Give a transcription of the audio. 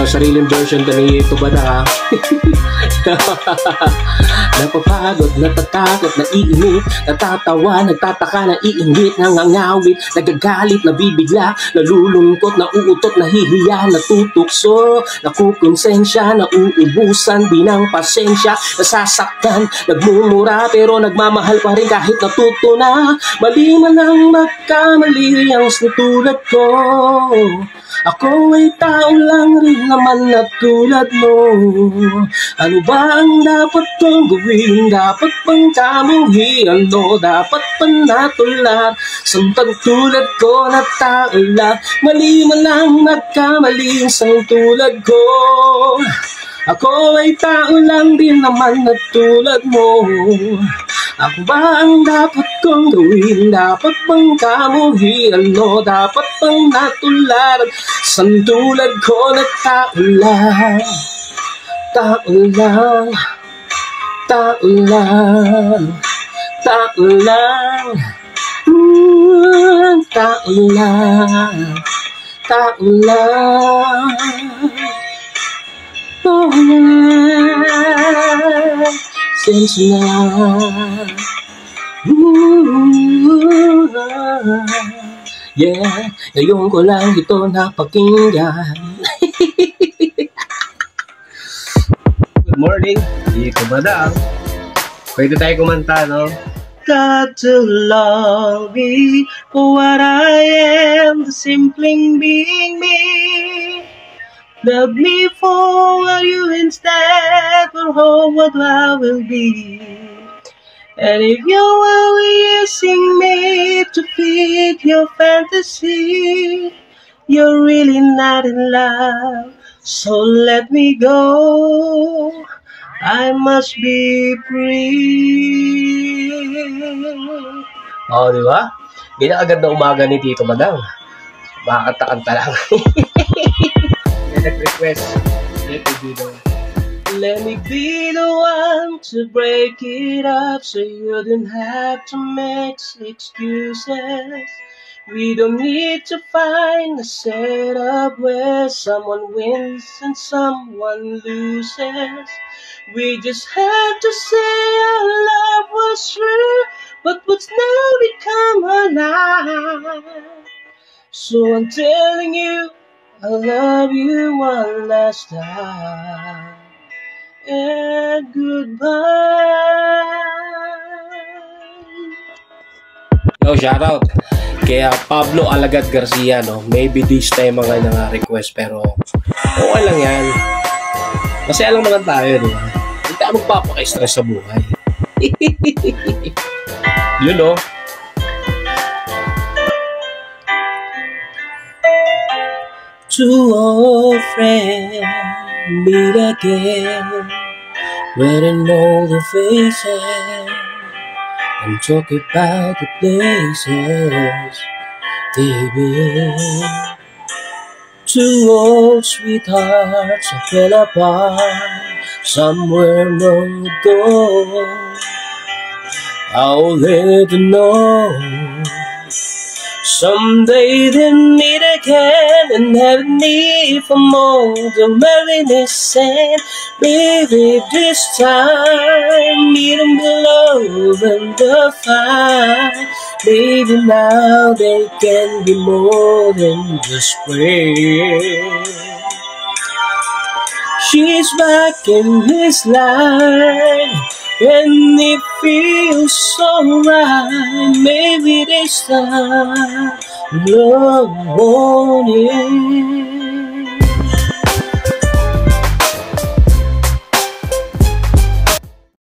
sariling version ka ni Tubada ha. Napapagod, natatakot, naiinit, natatawa, nagtataka, naiingit, nangangawit, nagagalit, nabibigla, nalulungkot, nauutot, nahihiya, natutukso, nakukonsensya, nauubusan, di ng pasensya, nasasaktan, nagmumura, pero nagmamahal pa rin kahit natuto na. Mali man ang magkamali ang tulad ko. Ako ay tao lang rin naman na tulad mo. Ano ba ang dapat kong gawin? Dapat bang kamuhian mo? Dapat pa natular sa tulad ko na tao lang? Mali man lang nagkamali sa tulad ko. Ako ay tao lang din naman na tulad mo. Ako ba ang dapat kong gawin? Dapat bang kamuhian mo? Dapat bang natularan sa tulad ko na tao lang? Tao lang, tao lang, tao lang, tao lang, tao lang. Oh yeah, sense na. Yeah, ngayon ko lang ito napakinggan. Good morning, dito madam. Pwede tayo kumanta, no? Got to love me for what I am, the simpling being me. Love me for what you instead, for home what I will be. And if you were using me to feed your fantasy, you're really not in love, so let me go. I must be free. Oh, di ba? Ginagad na umaga ni Tito Madang. Makakanta-kanta lang. Request. Let me be the one to break it up, so you don't have to make excuses. We don't need to find a setup where someone wins and someone loses. We just have to say our love was true, but what's now become a lie. So I'm telling you, I love you one last time, and goodbye. Yo, shout out kaya Pablo Alagad Garcia, no? Maybe this time mga request, pero okay lang yan. Kasi alam naman tayo, di ba? Hindi tayo magpapaka-stress sa buhay. You know? Two old friends meet again, wearing all the faces, and talk about the places they've been. Two old sweethearts fell apart somewhere long ago. I'll let them know someday they'll meet again and have need for more than weariness and maybe this time meet them below and the fire. Maybe now they can be more than just friends. She's back in his life and it feels so right. Maybe this time love won't end.